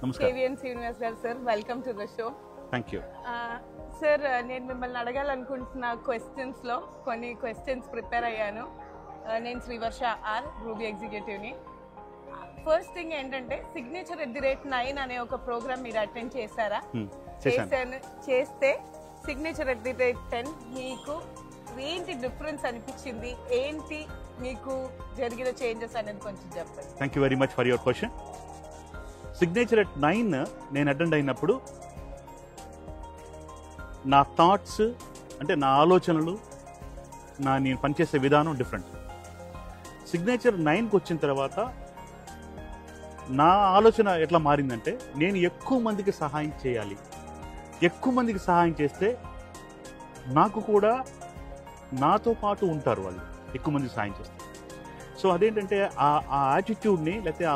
నమస్కారం. KVN Srinivas garu sir, welcome to the show. Thank you. సార్ నేను మిమ్మల్ని అడగాలనుకుంటున్న క్వశ్చన్స్లో కొన్ని క్వశ్చన్స్ ప్రిపేర్ అయ్యాను. నేను శ్రీవర్ష ఆర్ రూబీ ఎగ్జిక్యూటివ్ని. ఫస్ట్ థింగ్ ఏంటంటే signature@9 అనే ఒక ప్రోగ్రామ్ మీరు అటెండ్ చేశారా? చేస్తే signature@10 మీకు ఏంటి డిఫరెన్స్ అనిపించింది, ఏంటి మీకు జరిగిన చేంజెస్ అనేది కొంచెం చెప్పండి. Thank you very much for your question. signature@9 నేను అటెండ్ అయినప్పుడు నా థాట్స్ అంటే నా ఆలోచనలు నేను పనిచేసే విధానం డిఫరెంట్. signature@9కి వచ్చిన తర్వాత నా ఆలోచన ఎట్లా మారిందంటే నేను ఎక్కువ మందికి సహాయం చేయాలి. ఎక్కువ మందికి సహాయం చేస్తే నాకు కూడా నాతో పాటు ఉంటారు వాళ్ళు, ఎక్కువ మందికి సహాయం చేస్తారు. సో అదేంటంటే ఆ యాటిట్యూడ్ని లేకపోతే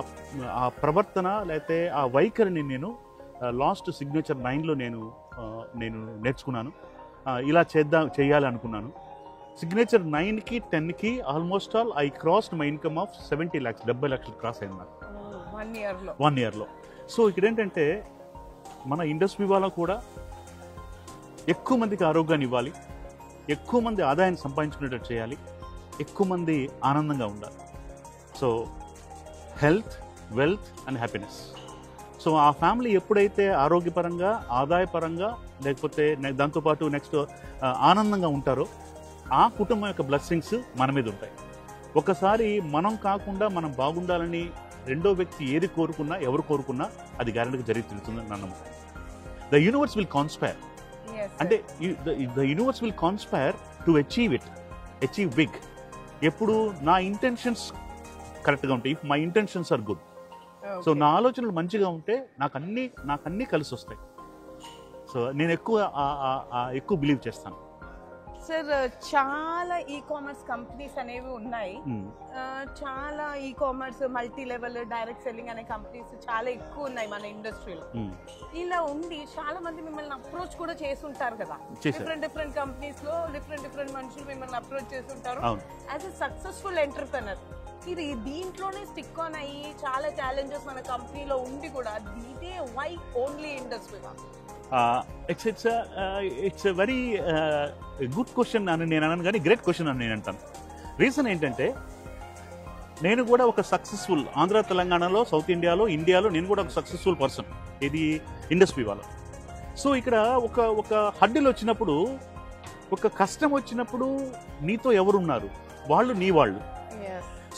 ఆ ప్రవర్తన లేకపోతే ఆ వైఖరిని నేను లాస్ట్ signature@9లో నేను నేర్చుకున్నాను. ఇలా చేయాలి అనుకున్నాను. signature@9కి 10కి almost all I crossed my income of 70 lakhs, 70 లక్షలు క్రాస్ అయింది నాకు 1 yearలో. సో ఇక్కడ ఏంటంటే మన ఇండస్ట్రీ వాళ్ళ కూడా ఎక్కువ మందికి ఆరోగ్యాన్ని ఇవ్వాలి, ఎక్కువ మంది ఆదాయాన్ని సంపాదించుకునేటట్టు చేయాలి, ఎక్కువ మంది ఆనందంగా ఉండాలి. So health, wealth and happiness. So ఆ ఫ్యామిలీ ఎప్పుడైతే ఆరోగ్యపరంగా, ఆదాయపరంగా, లేకపోతే దాంతోపాటు నెక్స్ట్ ఆనందంగా ఉంటారో ఆ కుటుంబం యొక్క బ్లెస్సింగ్స్ మన మీద ఉంటాయి. ఒకసారి మనం కాకుండా మనం బాగుండాలని రెండో వ్యక్తి ఏది కోరుకున్నా, ఎవరు కోరుకున్నా అది గ్యారెంటీగా జరిగి తెలుస్తుందని నా నమ్మకం. ద యూనివర్స్ విల్ కాన్స్పైర్, అంటే the universe will conspire to achieve big. ఎప్పుడు నా ఇంటెన్షన్స్ కరెక్ట్గా ఉంటాయి, if my intentions are good. So నా ఆలోచనలు మంచిగా ఉంటే నాకు అన్నీ కలిసి వస్తాయి. సో నేను ఎక్కువ బిలీవ్ చేస్తాను. సార్ చాలా ఈ-కామర్స్ కంపెనీస్ అనేవి ఉన్నాయి. చాలా ecommerce, multi level, direct selling అనే కంపెనీస్ చాలా ఎక్కువ ఉన్నాయి మన ఇండస్ట్రీలో. ఇలా ఉండి చాలా మంది మిమ్మల్ని అప్రోచ్ కూడా చేస్తుంటారు కదా, డిఫరెంట్ కంపెనీస్ లో డిఫరెంట్ మనుషులు మిమ్మల్ని అప్రోచ్ చేస్తుంటారు. యాజ్ ఎ సక్సెస్ఫుల్ ఎంటర్‌ప్రెన్యూర్ ఇది దీంట్లోనే స్టిక్ ఆన్ అయ్యి చాలా ఛాలెంజెస్ మన కంపెనీలో ఉండి కూడా ఇదే why only industry? It's a very good question అని నేను అన్నాను, కానీ గ్రేట్ క్వశ్చన్ అని నేను అంటాను. రీజన్ ఏంటంటే నేను కూడా ఒక సక్సెస్ఫుల్ ఆంధ్ర, తెలంగాణలో, సౌత్ ఇండియాలో నేను కూడా ఒక సక్సెస్ఫుల్ పర్సన్, ఇది ఇండస్ట్రీ వాళ్ళు. సో ఇక్కడ ఒక హడ్డిల్ వచ్చినప్పుడు, ఒక కష్టం వచ్చినప్పుడు నీతో ఎవరున్నారు, వాళ్ళు నీ వాళ్ళు.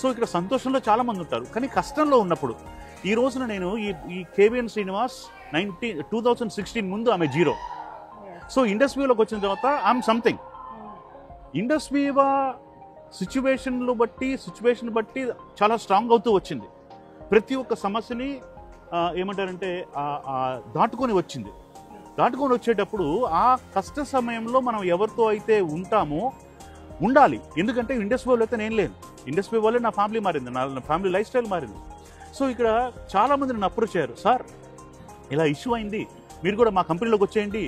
సో ఇక్కడ సంతోషంలో చాలా మంది ఉంటారు, కానీ కష్టంలో ఉన్నప్పుడు ఈ రోజున నేను ఈ KVN శ్రీనివాస్ 2016 ముందు ఆమె 0. సో ఇండస్ట్రీలోకి వచ్చిన తర్వాత ఐఎమ్ సంథింగ్. ఇండస్ట్రీ సిచ్యువేషన్ బట్టి చాలా స్ట్రాంగ్ అవుతూ వచ్చింది. ప్రతి ఒక్క సమస్యని ఏమంటారంటే దాటుకొని వచ్చేటప్పుడు ఆ కష్ట సమయంలో మనం ఎవరితో అయితే ఉంటామో ఉండాలి. ఎందుకంటే ఇండస్ట్రీ వాళ్ళు అయితే నేను లేను, ఇండస్ట్రీ వల్లే నా ఫ్యామిలీ మారింది, నా ఫ్యామిలీ లైఫ్ స్టైల్ మారింది. సో ఇక్కడ చాలా మంది నన్ను అప్రోచ్ అయ్యారు, సార్ ఇలా ఇష్యూ అయింది, మీరు కూడా మా కంపెనీలోకి వచ్చేయండి,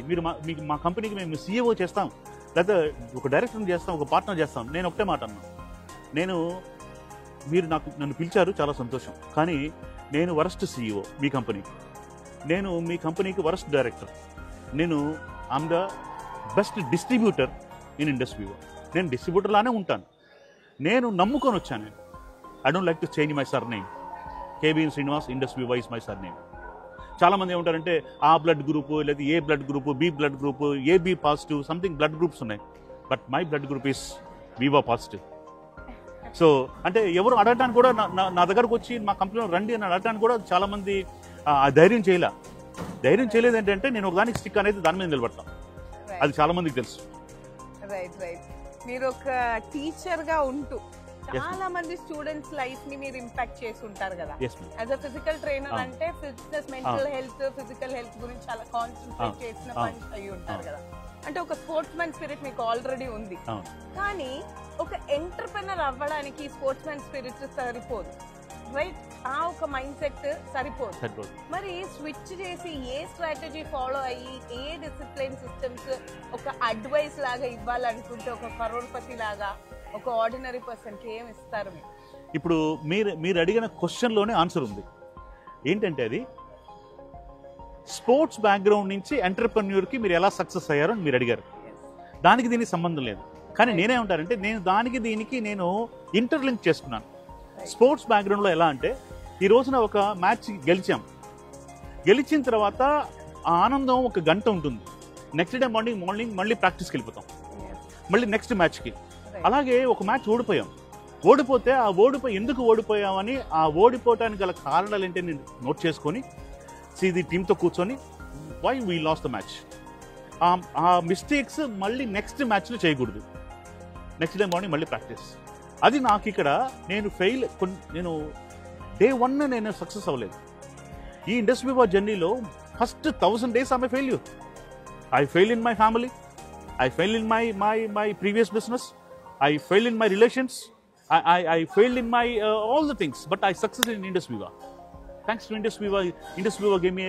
మీకు మా కంపెనీకి మేము CEO చేస్తాం, లేదా ఒక డైరెక్టర్ చేస్తాం, ఒక పార్ట్నర్ చేస్తాం. నేను ఒకటే మాట అన్నా, మీరు నన్ను పిలిచారు, చాలా సంతోషం, కానీ నేను వరస్ట్ CEO మీ కంపెనీకి, నేను మీ కంపెనీకి worst director, I'm the best distributor in industry. నేను డిస్ట్రిబ్యూటర్ లానే ఉంటాను, నేను నమ్ముకొని వచ్చాను. I don't like to change my surname. KVN Srinivas industry wise my surname. చాలా మంది ఏమంటారంటే ఆ బ్లడ్ గ్రూపు, లేదా A blood group, B blood group, AB positive, something blood groups ఉన్నాయి. But my blood group is వివో positive. So అంటే ఎవరు అడగడానికి కూడా నా దగ్గరకు వచ్చి మా కంపెనీలో రండి అని అడగడానికి కూడా చాలా మంది ధైర్యం చేయలేదు. ఏంటంటే నేను ఒకదానికి స్టిక్ అనేది దాని మీద నిలబడతాను, అది చాలా మందికి తెలుసు. రైట్. మీరు ఒక టీచర్ గా ఉంటూ చాలా మంది స్టూడెంట్స్ లైఫ్ ని మీరు ఇంపాక్ట్ చేసి ఉంటారు కదా. యాజ్ అ ఫిజికల్ ట్రైనర్ అంటే fitness, mental health, physical health గురించి చాలా కాన్సన్ట్రేట్ చేసిన పని అయ్యి ఉంటారు కదా. అంటే ఒక స్పోర్ట్స్ మ్యాన్ స్పిరిట్ మీకు ఆల్రెడీ ఉంది, కానీ ఒక ఎంటర్‌ప్రెన్యూర్ అవ్వడానికి స్పోర్ట్స్ మ్యాన్ స్పిరిట్ సరిపోదు, రైట్? ఆ ఒక మైండ్ సెట్ సరిపోదు. మరి స్విచ్ చేసి ఏ స్ట్రాటజీ ఫాలో అయ్యి ఏ డిసిప్లిన్ సిస్టమ్స్ ఒక అడ్వైస్ లాగా ఇవ్వాలనుకుంటే ఒక కరోడ్పతి లాగా ఒక ఆర్డినరీ పర్సన్కి ఏమి ఇస్తారు మీరు? ఇప్పుడు మీరు అడిగిన క్వశ్చన్లోనే ఆన్సర్ ఉంది. ఏంటంటే అది స్పోర్ట్స్ బ్యాక్గ్రౌండ్ నుంచి ఎంటర్‌ప్రెన్యూర్‌కి మీరు ఎలా సక్సెస్ అయ్యారో అని మీరు అడిగారు. దానికి దీనికి సంబంధం లేదు. కానీ నేనేమంటానంటే నేను దానికి దీనికి నేను ఇంటర్లింక్ చేసుకున్నాను. స్పోర్ట్స్ బ్యాక్గ్రౌండ్లో ఎలా అంటే ఈ రోజున ఒక మ్యాచ్ గెలిచాం. గెలిచిన తర్వాత ఆ ఆనందం ఒక గంట ఉంటుంది. నెక్స్ట్ డే మార్నింగ్ మళ్ళీ ప్రాక్టీస్కి వెళ్ళిపోతాం, మళ్ళీ నెక్స్ట్ మ్యాచ్కి. అలాగే ఒక మ్యాచ్ ఓడిపోయాం. ఓడిపోతే ఆ ఎందుకు ఓడిపోయామని ఆ ఓడిపోవటానికి గల కారణాలు ఏంటి నేను నోట్ చేసుకొని ఇది టీంతో కూర్చొని why we lost the match. ఆ మిస్టేక్స్ మళ్ళీ నెక్స్ట్ మ్యాచ్లో చేయకూడదు. నెక్స్ట్ డే మార్నింగ్ మళ్ళీ ప్రాక్టీస్. అది నాకు ఇక్కడ నేను డే 1 నేను సక్సెస్ అవ్వలేదు. ఈ ఇండస్ట్రీ జర్నీలో ఫస్ట్ 1000 days ఆమె failure. I failed in my family. I failed in my previous business. I failed in my relations. I failed in my all the things. But I succeeded in Indus Viva. Thanks to Indus Viva. Indus Viva gave me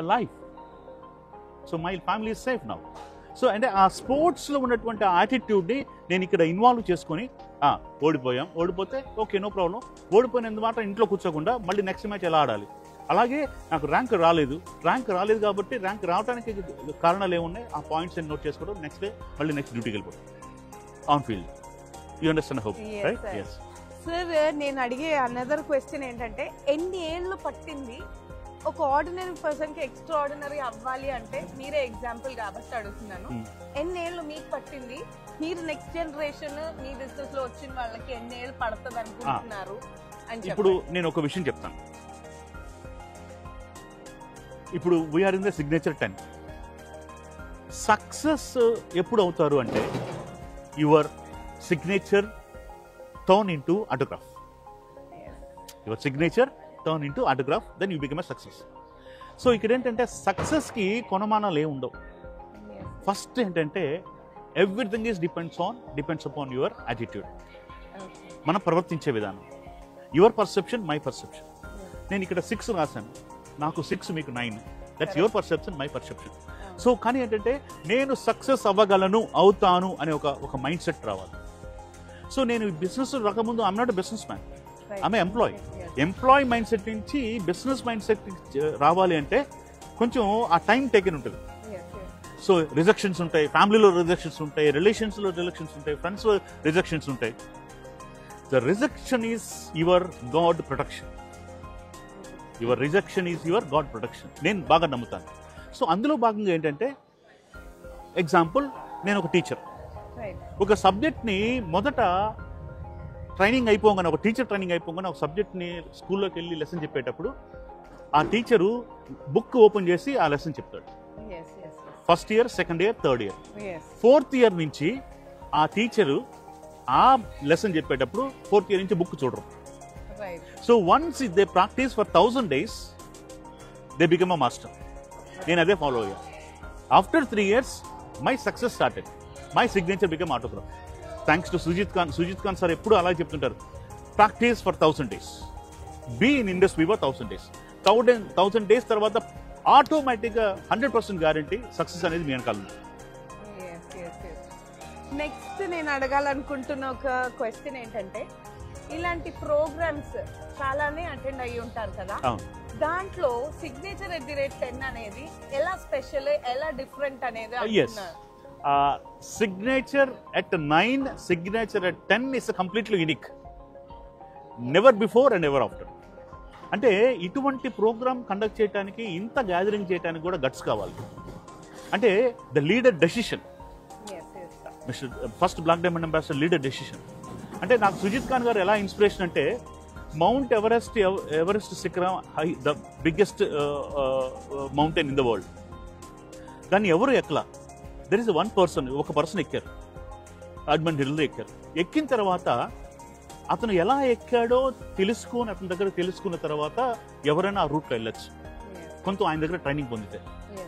a life. So my family is safe now. So and ఆ స్పోర్ట్స్లో ఉన్నటువంటి యాటిట్యూడ్ని నేను ఇక్కడ involve చేసుకొని ఓడిపోతే okay no problem. ఓడిపోయినందుమాట ఇంట్లో కూర్చోకుండా మళ్ళీ నెక్స్ట్ మ్యాచ్ ఎలా ఆడాలి. అలాగే నాకు ర్యాంక్ రాలేదు కాబట్టి ర్యాంక్ రావడానికి కారణాలు ఏమున్నాయి ఆ పాయింట్స్ అని నోట్ చేసుకోవడం. నెక్స్ట్ డే మళ్ళీ నెక్స్ట్ డ్యూటీకి వెళ్ళిపోవడం on field. You understand hope right? yes sir, నేను అడిగే అనదర్ క్వశ్చన్ ఏంటంటే ఎన్ని ఏళ్ళు పట్టింది ఒక ఆర్డినరీ పర్సన్ కి ఎక్స్ట్రా ఆర్డినరీ అవ్వాలి అంటే? మీరే ఎగ్జాంపుల్ కాబట్టి అడుగుతున్నాను. ఎన్ని ఏళ్ళు మీకు పట్టింది? మీరు నెక్స్ట్ జనరేషన్ మీ బిజినెస్ లో వచ్చిన వాళ్ళకి ఎన్ని ఏళ్ళు పడుతుంది అనుకుంటున్నారు అని? ఇప్పుడు నేను ఒక విషయం చెప్తాను. ఇప్పుడు we're in the signature 10. Success ఎప్పుడు అవుతారు అంటే your signature turn into autograph. Your signature turn into autograph, then you become a success. So ఇక్కడ ఏంటంటే సక్సెస్కి కొనమానాలు ఏమి ఉండవు. ఫస్ట్ ఏంటంటే everything is depends upon your attitude. మనం ప్రవర్తించే విధానం. Your perception, my perception. నేను ఇక్కడ 6 రాశాను, నాకు 6 మీకు 9. That's your perception, my perception. So కానీ ఏంటంటే నేను సక్సెస్ అవుతాను అనే ఒక మైండ్ సెట్ రావాలి. సో నేను బిజినెస్ రాకముందు I'm not a businessman, I'm employee mindset నుంచి బిజినెస్ మైండ్ సెట్ రావాలి అంటే కొంచెం ఆ టైం టేకెన్ ఉంటుంది. సో రిజెక్షన్స్ ఉంటాయి, ఫ్యామిలీలో రిజెక్షన్స్ ఉంటాయి, రిలేషన్స్లో రిజెక్షన్స్ ఉంటాయి, ఫ్రెండ్స్లో రిజెక్షన్స్ ఉంటాయి. The rejection is your God protection. Your rejection is your God protection. నేను బాగా నమ్ముతాను. సో అందులో భాగంగా ఏంటంటే ఎగ్జాంపుల్, నేను ఒక టీచర్. ఒక సబ్జెక్ట్ని మొదట ట్రైనింగ్ అయిపోగానే, ఒక టీచర్ ట్రైనింగ్ అయిపోగానే ఒక సబ్జెక్ట్ని స్కూల్లోకి వెళ్ళి లెసన్ చెప్పేటప్పుడు ఆ టీచరు బుక్ ఓపెన్ చేసి ఆ లెసన్ చెప్తాడు. First year, second year, third year, fourth year నుంచి ఆ టీచరు ఆ లెసన్ చెప్పేటప్పుడు ఫోర్త్ ఇయర్ నుంచి బుక్ చూడరు. So once they practice for 1000 days they become a master. నేను అదే ఫాలో అయ్యా. After 3 years my success started. My signature become autograph. Thanks to Sujith Khan sir ఎప్పుడు అలా చెప్తుంటారు, practice for 1000 days, be in Indus Viva 1000 days. 1000 days తర్వాత ఆటోమేటిక్గా 100% guarantee success అనేది మీ వెనకాల ఉంది. నెక్స్ట్ నేను అడగాలనుకుంటున్న ఒక క్వశ్చన్ ఏంటంటే, ఇలాంటి ప్రోగ్రామ్స్ చాలానే అటెండ్ అయ్యి ఉంటారు కదా, దాంట్లో సిగ్నేచర్ @10 అనేది ఎలా స్పెషల్, ఎలా డిఫరెంట్ అనేది? Signature @9, signature @10 is completely unique. Never before and ever after. అంటే ఇటువంటి ప్రోగ్రామ్ కండక్ట్ చేయడానికి, ఇంత గ్యాదరింగ్ చేయడానికి కూడా గట్స్ కావాలి. అంటే the leader decision, first black diamond ambassador leader decision. అంటే నాకు సుజిత్ ఖాన్ గారు ఎలా ఇన్స్పిరేషన్ అంటే, మౌంట్ ఎవరెస్ట్ శిఖరం the biggest mountain in the world, దాన్ని ఎవరు ఎక్కలా. దెర్ ఇస్ ఒక పర్సన్ ఎక్కారు, అడ్మండ్ హిల్ ఎక్కారు. ఎక్కిన తర్వాత అతను ఎలా ఎక్కాడో తెలుసుకుని, అతని దగ్గర తెలుసుకున్న తర్వాత ఎవరైనా ఆ రూట్లో వెళ్ళొచ్చు, కొంత ఆయన దగ్గర ట్రైనింగ్ పొందితే.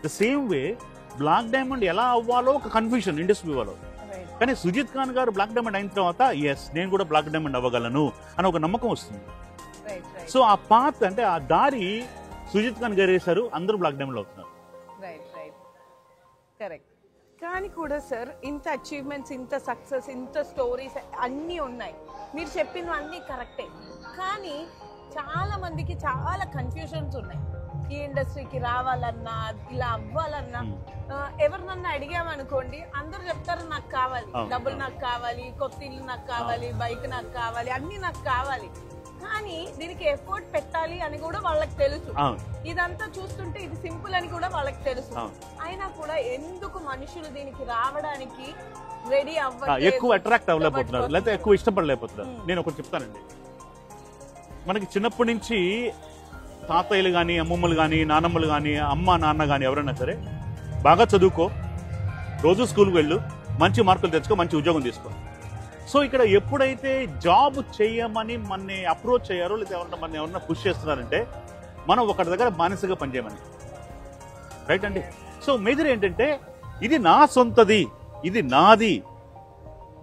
The same way black diamond ఎలా అవ్వాలో ఒక కన్ఫ్యూజన్ ఇండస్ట్రీ వాళ్ళు. కానీ సుజిత్ ఖాన్ గారు బ్లాక్ డైమండ్ అయిన తర్వాత నేను కూడా బ్లాక్ డైమండ్ అవ్వగలను అని ఒక నమ్మకం వస్తుంది. సో ఆ పాత్ అంటే ఆ దారి సుజిత్ ఖాన్ గారు వేశారు, అందరూ బ్లాక్ డైమండ్ అవుతున్నారు. కరెక్ట్. కానీ కూడా సార్, ఇంత అచీవ్మెంట్స్, ఇంత సక్సెస్, ఇంత స్టోరీస్ అన్నీ ఉన్నాయి, మీరు చెప్పినవన్నీ కరెక్టే. కానీ చాలా మందికి చాలా కన్ఫ్యూజన్స్ ఉన్నాయి. ఈ ఇండస్ట్రీకి రావాలన్నా ఇలా అవ్వాలన్నా ఎవరినన్నా అడిగామనుకోండి అందరూ చెప్తారు నాకు కావాలి, డబ్బులు నాకు కావాలి, కొత్త ఇల్లు నాకు కావాలి, బైక్ నాకు కావాలి, అన్ని నాకు కావాలి. కానీ దీనికి ఎఫర్ట్ పెట్టాలి అని కూడా వాళ్ళకి తెలుసు. ఇదంతా చూస్తుంటే ఇది సింపుల్ అని కూడా వాళ్ళకి తెలుసు. అయినా కూడా ఎందుకు మనుషులు దీనికి రావడానికి రెడీ అవ్వట్లేదు, ఎక్కువ అట్రాక్ట్ అవ్వలేకపోతున్నారు, లేకపోతే ఎక్కువ ఇష్టపడలేకపోతున్నారు. నేను ఒకటి చెప్తానండి, మనకి చిన్నప్పటి నుంచి తాతయ్యలు కానీ, అమ్మమ్మలు కానీ, నానమ్మలు కానీ, అమ్మ నాన్న కానీ ఎవరైనా సరే బాగా చదువుకో, రోజు స్కూల్కి వెళ్ళు, మంచి మార్కులు తెచ్చుకో, మంచి ఉద్యోగం తీసుకో. సో ఇక్కడ ఎప్పుడైతే జాబ్ చేయమని మనని అప్రోచ్ అయ్యారో లేదా మన ఎవరన్నా పుష్ చేస్తున్నారంటే మనం ఒకటి దగ్గర మానసికంగా పనిచేయమని, రైట్ అండి. సో మేజర్ ఏంటంటే ఇది నా సొంతది, ఇది నాది,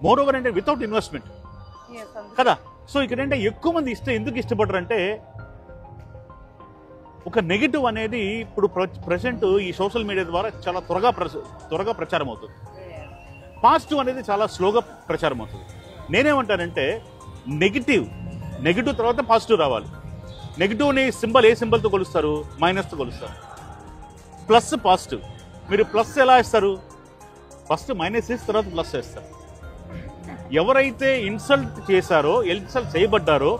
మోర్ ఓవర్ అంటే వితౌట్ ఇన్వెస్ట్మెంట్ కదా. సో ఇక్కడ అంటే ఎక్కువ మంది ఎందుకు ఇష్టపడరంటే ఒక నెగిటివ్ అనేది ఇప్పుడు ప్రెసెంట్ ఈ సోషల్ మీడియా ద్వారా చాలా త్వరగా ప్రచారం అవుతుంది. పాజిటివ్ అనేది చాలా స్లోగా ప్రచారం అవుతుంది. నేనేమంటానంటే నెగిటివ్ తర్వాత పాజిటివ్ రావాలి. నెగిటివ్ని సింబల్ ఏ సింబల్తో కొలుస్తారు? మైనస్తో కొలుస్తారు. Plus positive. మీరు ప్లస్ ఎలా ఇస్తారు? ఫస్ట్ మైనస్ వేసి తర్వాత ప్లస్ వేస్తారు. ఎవరైతే ఇన్సల్ట్ చేశారో, ఇన్సల్ట్ చేయబడ్డారో,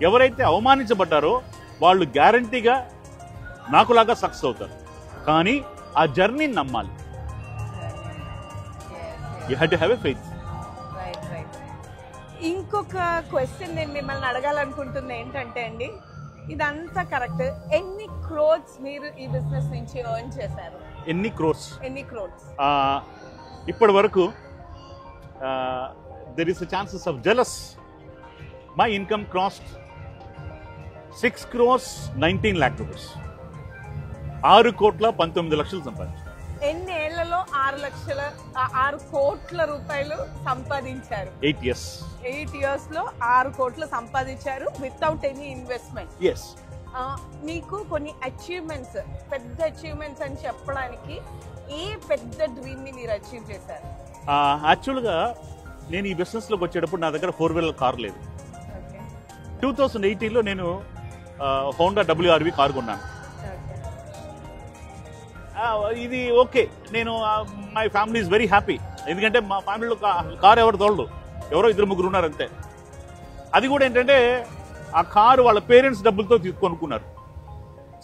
ఎవరైతే అవమానించబడ్డారో వాళ్ళు గ్యారంటీగా నాకులాగా సక్సెస్ అవుతారు. కానీ ఆ జర్నీని నమ్మాలి. You have to have a faith. ఇంకొక క్వశ్చన్ నేను మిమ్మల్ని అడగాలనుకుంటుంది ఏంటంటే అండి, ఇదంతా కరెక్ట్, ఎన్ని క్రోర్స్ మీరు ఈ బిజినెస్ నుంచి ఎర్న్ చేశారు? ఎన్ని క్రోర్స్? ఇప్పటి వరకు there is a chances of jealous. My income crossed 6 crores 19 lakh rupees. 6 కోట్ల 19 లక్షలు సంపాదించారు. ఎన్ని ఏళ్లలో 6 కోట్ల రూపాయలు సంపాదించారు? 8 years. 8 years లో 6 కోట్లు సంపాదించారు వితౌట్ ఎనీ ఇన్వెస్ట్మెంట్. yes. మీకు కొన్ని అచీవ్మెంట్స్, పెద్ద అచీవ్మెంట్స్ అని చెప్పడానికి ఏ పెద్ద డ్రీమ్ ని మీరు అచీవ్ చేశారు? యాక్చువల్గా నేను ఈ బిజినెస్ లోకి వచ్చేటప్పుడు నా దగ్గర 4-wheeler కార్ లేదు. 2018లో నేను హోండా WRV కార్ కొన్నాను. ఇది ఓకే, నేను my family is very happy. ఎందుకంటే మా ఫ్యామిలీలో కార్ ఎవరు తోలడు, ఎవరో 2-3 ఉన్నారు అంతే. అది కూడా ఏంటంటే ఆ కారు వాళ్ళ పేరెంట్స్ డబ్బులతో కొనుక్కున్నారు.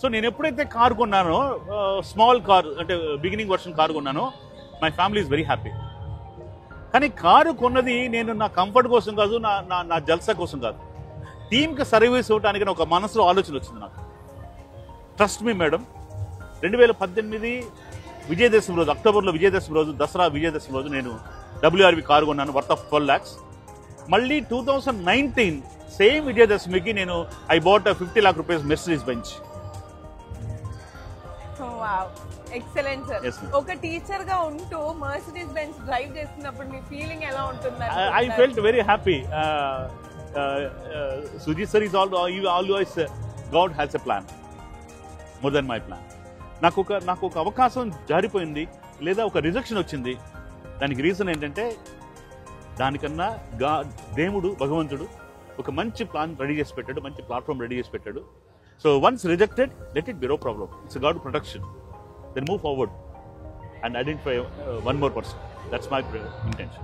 సో నేను ఎప్పుడైతే కారు కొన్నానో, స్మాల్ కార్ అంటే బిగినింగ్ వర్షన్ కారు కొన్నానో, my family is very happy. కానీ కారు కొన్నది నేను నా కంఫర్ట్ కోసం కాదు, నా జల్సా కోసం కాదు, టీంకి సర్వీస్ ఇవ్వడానికి ఒక మనసులో ఆలోచన వచ్చింది నాకు. ట్రస్ట్ మీ మేడం, 2018 విజయదశమి రోజు, అక్టోబర్లో విజయదశమి రోజు, దసరా విజయదశమి రోజు నేను WRV కారు కొన్నాను వర్త్ ఆఫ్ 12 lakhs. మళ్ళీ 2019 సేమ్ విజయదశమికి నేను I bought 50 lakh rupees Mercedes bench. Excellent sir. ఒక టీచర్ గా ఉంటూ మర్సిడీస్ బెంజ్ డ్రైవ్ చేస్తున్నప్పుడు మీ ఫీలింగ్ ఎలా ఉంటుంది? I felt very happy. Sujith sir is always God has a plan more than my plan. నాకు ఒక అవకాశం జారిపోయింది లేదా ఒక రిజెక్షన్ వచ్చింది. దానికి రీజన్ ఏంటంటే దానికన్నా దేవుడు భగవంతుడు ఒక మంచి ప్లాన్ రెడీ చేసి పెట్టాడు, మంచి ప్లాట్ఫామ్ రెడీ చేసి పెట్టాడు. So once rejected, let it be no problem. It's God protection. Then move forward and identify one more person. That's my intention.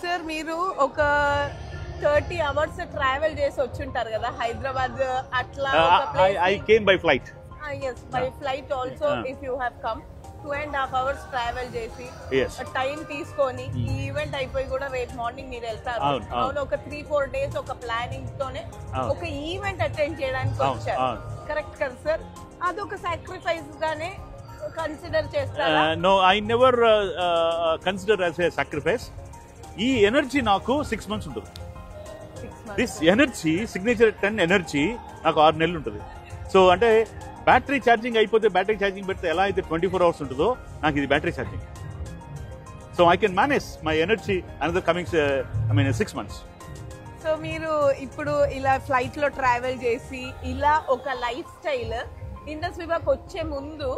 Sir, మీరు ఒక 30 hours ట్రావెల్ చేసి వచ్చుంటారు కదా హైదరాబాద్ అట్లా? I came by flight. Yes, by flight also. If you have come 2.5 hours travel చేసి time తీసుకొని ఈ event అయిపోయి కూడా రేపు మార్నింగ్ మీరు వెళ్తారు. అవును, ఒక 3-4 days ఒక ప్లానింగ్ తోనే ఒక ఈవెంట్ అటెండ్ చేయడానికి వచ్చారు. కరెక్ట్ కదా సార్? అదొక సాక్రిఫైస్ గానే కన్సిడర్ చేస్తారా? No, I never consider as a sacrifice. ఈ ఎనర్జీ నాకు 6 months ఉంటుంది. దిస్ ఎనర్జీ, సిగ్నేచర్ 10 ఎనర్జీ నాకు 6 నెలలు ఉంటుంది. సో అంటే బ్యాటరీ ఛార్జింగ్ అయిపోతే బ్యాటరీ ఛార్జింగ్ పెడితే ఎలా అయితే 24 hours ఉంటుందో నాకు ఇది battery charging. So I can manage my energy another coming 6 months. So మీరు ఇప్పుడు ఇలా ఫ్లైట్ లో ట్రావెల్ చేసి ఇలా ఒక లైఫ్ స్టైల్ ఇండస్ట్రీలోకి వచ్చే ముందు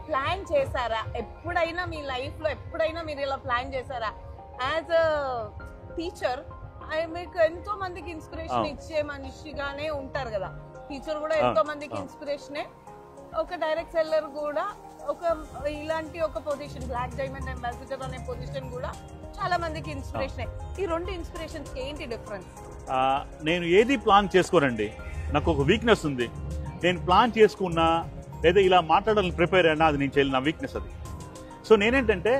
ప్లాన్ చేశారా? ఎప్పుడైనా మీ లైఫ్ లో ఎప్పుడైనా మీరు ఇలా ప్లాన్ చేశారా? యాజ్ అ టీచర్ మీకు ఎంతో మందికి ఇన్స్పిరేషన్ ఇచ్చే మనిషిగానే ఉంటారు కదా, టీచర్ కూడా ఎంతో మందికి ఇన్స్పిరేషనే. ఒక డైరెక్ట్ సెల్లర్ కూడా ఒక ఇలాంటి ఒక పొజిషన్ బ్లాక్ డైమండ్ అంబాసిడర్ అనే పొజిషన్ కూడా చాలా మందికి ఇన్స్పిరేషన్. ఈ రెండు ఇన్స్పిరేషన్స్ ఏంటి డిఫరెన్స్? నేను ఏది ప్లాన్ చేసుకోనండి. నాకు ఒక వీక్నెస్ ఉంది. నేను ప్లాన్ చేసుకున్నా లేదా ఇలా మాట్లాడాలని ప్రిపేర్ అయినా అది నేను చేయలేదు, నా వీక్నెస్ అది. సో నేనేంటంటే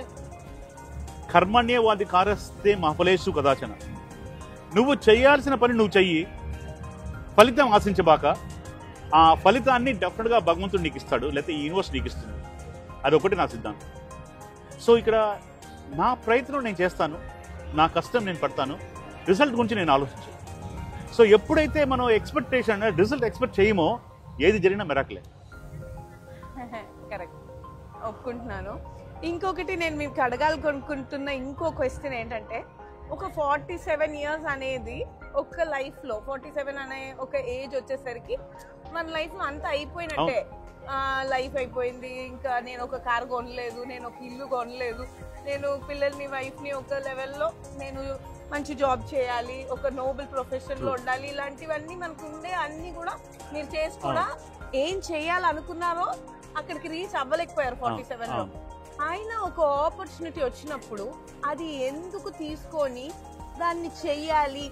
కర్మణ్యేవాది కారస్తే మహఫలేషు కదాచన. నువ్వు చేయాల్సిన పని నువ్వు చెయ్యి, ఫలితం ఆశించబాక. ఆ ఫలితాన్ని డెఫినెట్గా భగవంతుడు నీకు ఇస్తాడు, లేకపోతే ఈ యూనివర్స్ నీకు ఇస్తుంది. అదొకటి నా సిద్ధాంతం. సో ఇక్కడ నా ప్రయత్నం నేను చేస్తాను, నా కష్టం నేను పడతాను, రిజల్ట్ గురించి నేను ఆలోచించాను. సో ఎప్పుడైతే మనం ఎక్స్పెక్టేషన్ రిజల్ట్ ఎక్స్పెక్ట్ చేయమో ఏది జరిగినా మెరాక్లే. కరెక్ట్, ఒప్పుకుంటున్నాను. ఇంకొకటి నేను మీకు అడగాలనుకుంటున్న ఇంకో క్వశ్చన్ ఏంటంటే, ఒక 47 ఇయర్స్ అనేది ఒక లైఫ్లో 47 అనే ఒక ఏజ్ వచ్చేసరికి మన లైఫ్లో అంతా అయిపోయినట్టే. లైఫ్ అయిపోయింది, ఇంకా నేను ఒక కార్ కొనలేదు, నేను ఒక ఇల్లు కొనలేదు, నేను పిల్లల్ని వైఫ్ని ఒక లెవెల్లో నేను మంచి జాబ్ చేయాలి, ఒక నోబెల్ ప్రొఫెషన్లో ఉండాలి, ఇలాంటివన్నీ మనకు ఉండే అన్నీ కూడా మీరు చేసి కూడా ఏం చేయాలనుకున్నారో అక్కడికి రీచ్ అవ్వలేకపోయారు 47లో. అయినా ఒక ఆపర్చునిటీ వచ్చినప్పుడు అది ఎందుకు తీసుకొని దాన్ని చెయ్యాలి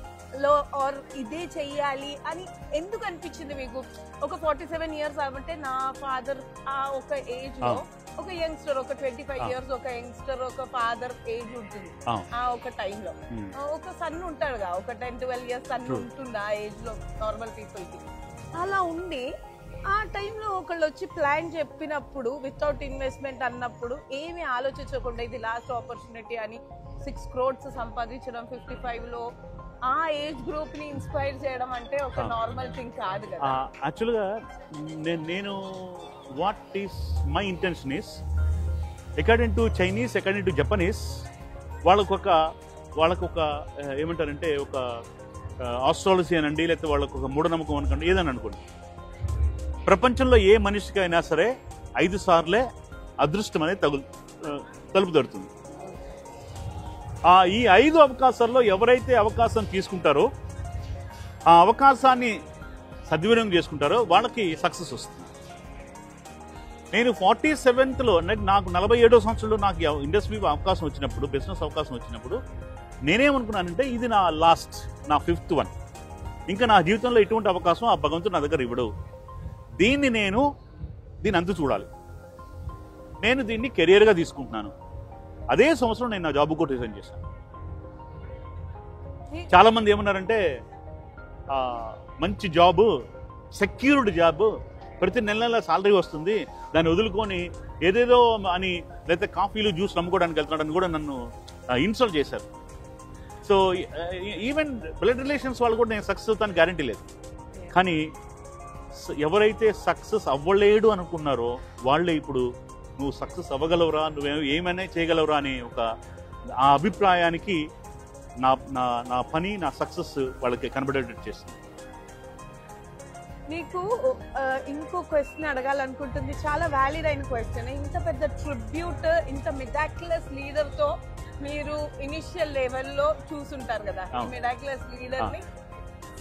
ఆర్ ఇదే చెయ్యాలి అని ఎందుకు అనిపించింది మీకు? ఒక 47 ఇయర్స్ అంటే నా ఫాదర్ ఆ ఒక ఏజ్ లో ఒక యంగ్స్టర్, ఒక 25 ఇయర్స్ ఒక యంగ్స్టర్, ఒక ఫాదర్ ఏజ్ ఉంటుంది ఆ ఒక టైంలో. ఒక సన్ ఉంటాడుగా, ఒక 10-12 ఇయర్స్ సన్ ఉంటుంది ఆ ఏజ్ లో నార్మల్ పీపుల్ కి. అలా ఉండి ఆ టైంలో ఒకళ్ళు వచ్చి ప్లాన్ చెప్పినప్పుడు వితౌట్ ఇన్వెస్ట్మెంట్ అన్నప్పుడు ఏమి ఆలోచించకుండా ఇది లాస్ట్ ఆపర్చునిటీ అని 6 crores సంపాదించడం 55లో ఆ ఏజ్ గ్రూప్ ని ఇన్స్పైర్ చేయడం అంటే ఒక నార్మల్ థింగ్ కాదు కదా. యాక్చువల్గా నేను what is my intention is, according to Chinese, according to Japanese, వాళ్ళకొక ఏమంటారంటే ఒక ఆస్ట్రాలజీ అనండి, లేకపోతే వాళ్ళకు ఒక మూఢనమ్మకం అనుకోండి, ఏదని అనుకోండి, ప్రపంచంలో ఏ మనిషికి అయినా సరే 5 సార్లే అదృష్టం అనేది తలుపు తడుతుంది. ఈ 5 అవకాశాల్లో ఎవరైతే అవకాశం తీసుకుంటారో, ఆ అవకాశాన్ని సద్వినియోగం చేసుకుంటారో వాళ్ళకి సక్సెస్ వస్తుంది. నేను 47లో నాకు 47వ సంవత్సరంలో నాకు ఇండస్ట్రీ అవకాశం వచ్చినప్పుడు, బిజినెస్ అవకాశం వచ్చినప్పుడు నేనేమనుకున్నానంటే ఇది నా లాస్ట్, నా 5th వన్. ఇంకా నా జీవితంలో ఎటువంటి అవకాశం ఆ భగవంతుడు నా దగ్గర ఇవ్వడు. దీన్ని అంతు చూడాలి, నేను దీన్ని కెరియర్గా తీసుకుంటున్నాను. అదే సంవత్సరం నేను నా జాబ్ కూడా రిజైన్ చేశాను. చాలా మంది ఏమన్నారంటే మంచి జాబ్, సెక్యూర్డ్ జాబ్, ప్రతి నెల సాలరీ వస్తుంది, దాన్ని వదులుకొని ఏదేదో అని లేకపోతే కాఫీలు జ్యూస్ నమ్ముకోవడానికి వెళ్తున్నాడని కూడా నన్ను ఇన్సల్ట్ చేశారు. సో ఈవెన్ బ్లడ్ రిలేషన్స్ వాళ్ళు కూడా నేను సక్సెస్ అవుతాను గ్యారంటీ లేదు. కానీ ఎవరైతే సక్సెస్ అవ్వలేడు అనుకున్నారో వాళ్ళే ఇప్పుడు నువ్వు సక్సెస్ అవ్వగలవురా, ఏమైనా చేయగలవురా అనే ఒక ఆ అభిప్రాయానికి నా పని, నా సక్సెస్ వాళ్ళకి కనబడేటట్టు చేస్తుంది. మీకు ఇంకో క్వశ్చన్ అడగాలనుకుంటుంది, చాలా వ్యాలిడ్ అయిన క్వశ్చన్. ఇంత పెద్ద ట్రిబ్యూట్, ఇంత మిరాక్యులస్ లీడర్ తో మీరు ఇనిషియల్ లెవెల్లో చూసుంటారు కదా. ఈ మిరాక్యులస్ లీడర్ ని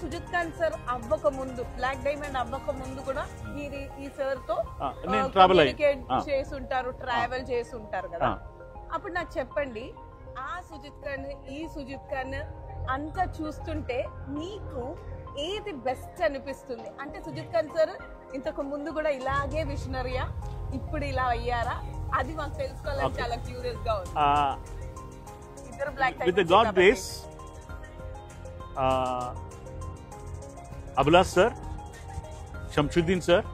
సుజిత్ ఖాన్ సార్ అవ్వక ముందు, బ్లాక్ డైమండ్ అవ్వక ముందు కూడా మీరు ఈ సార్ తో కమ్యూనికేట్ చేసుంటారు, ట్రావెల్ చేసుంటారు కదా. అప్పుడు నాకు చెప్పండి, ఆ సుజిత్ ఖాన్ ఈ సుజిత్ ఖాన్ అంతా చూస్తుంటే మీకు ఏది బెస్ట్ అనిపిస్తుంది? అంటే సుజిత్ ఖాన్ సార్ ఇంతకు ముందు కూడా ఇలాగే విషనరీయా, ఇప్పుడు ఇలా అయ్యారా? అది మాకు తెలుసుకోవాలని చాలా క్యూరియస్ గా ఉంది. ఇద్దరు black diamond Abhilash sir, Shamshuddin sir,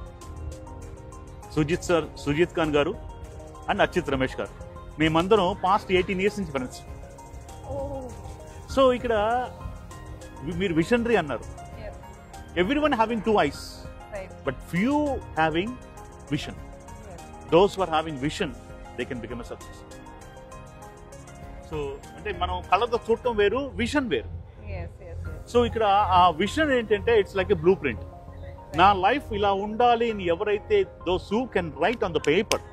Sujith Khan గారు అండ్ అచ్యుత్ రమేష్ గారు, మేమందరం పాస్ట్ 18 years నుంచి ఫ్రెండ్స్. సో ఇక్కడ మీరు విషనరీ అన్నారు. Everyone having 2 eyes, but few having vision. Those who are having vision, they can become a success. So అంటే మనం కళ్ళతో చూడటం వేరు, విషన్ వేరు. సో ఇక్కడ ఆ విషన్ ఏంటంటే it's like a blue print. నా లైఫ్ ఇలా ఉండాలి అని ఎవరైతే those who can write on the paper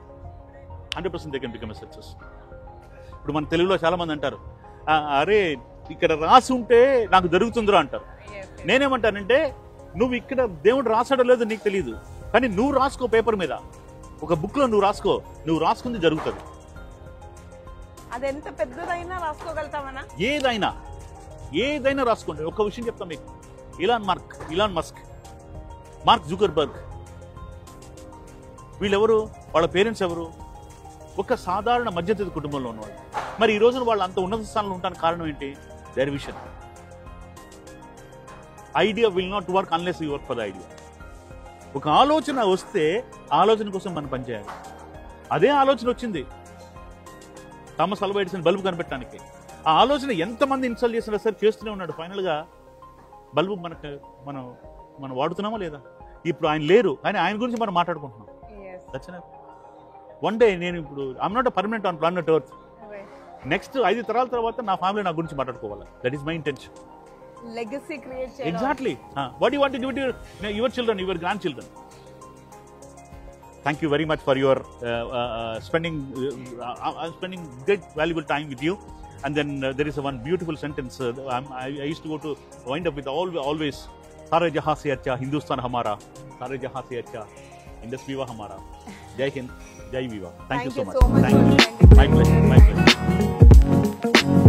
100% they can become a success. ఇప్పుడు మన తెలుగులో చాలా మంది అంటారు, అరే ఇక్కడ రాసి ఉంటే నాకు జరుగుతుందిరా అంటారు. నేనేమంటానంటే నువ్వు ఇక్కడ దేవుడు రాసాడో లేదో నీకు తెలియదు, కానీ నువ్వు రాసుకో పేపర్ మీద, ఒక బుక్లో నువ్వు రాసుకో, నువ్వు రాసుకుంది జరుగుతుంది. అది ఎంత పెద్దదైనా రాసుకోగలుగుతామనా? ఏదైనా రాసుకోండి. ఒక విషయం చెప్తాం మీకు, ఇలాన్ మస్క్, మార్క్ జుకర్బర్గ్, వీళ్ళెవరు? వాళ్ళ పేరెంట్స్ ఎవరు? ఒక సాధారణ మధ్యతరగతి కుటుంబంలో ఉన్నవాళ్ళు. మరి ఈ రోజున వాళ్ళు అంత ఉన్నత స్థానంలో ఉండడానికి కారణం ఏంటి? Their vision. Idea will not work unless you work for the idea. ఒక ఆలోచన వస్తే ఆలోచన కోసం మనం పనిచేయాలి. అదే ఆలోచన వచ్చింది థామస్ ఆల్వా ఎడిసన్ బల్బు కనిపెట్టడానికి. ఆ ఆలోచన ఎంతమంది ఇన్స్టాల్ చేసినా సరే చేస్తూనే ఉన్నాడు. ఫైనల్గా బల్బు మనం వాడుతున్నామా లేదా? ఇప్పుడు ఆయన లేరు, కానీ ఆయన గురించి మనం మాట్లాడుకుంటున్నాం. వన్ డే నేను ఇప్పుడు I'm not permanent on planet earth. Next 5 తరాల తర్వాత నా ఫ్యామిలీ నా గురించి మాట్లాడుకోవాలి. That is my intention. Legacy create చేయడం. Exactly. What you want to give to your children, your grandchildren. Thank you very much for your spending great valuable time with you. And then there is one beautiful sentence. I used to go to wind up with always सारे जहां से अच्छा हिंदुस्तान हमारा, सारे जहां से अच्छा Indus विवा हमारा. जय हिंद, जय विवा. Thank you so much. Thank you. My pleasure.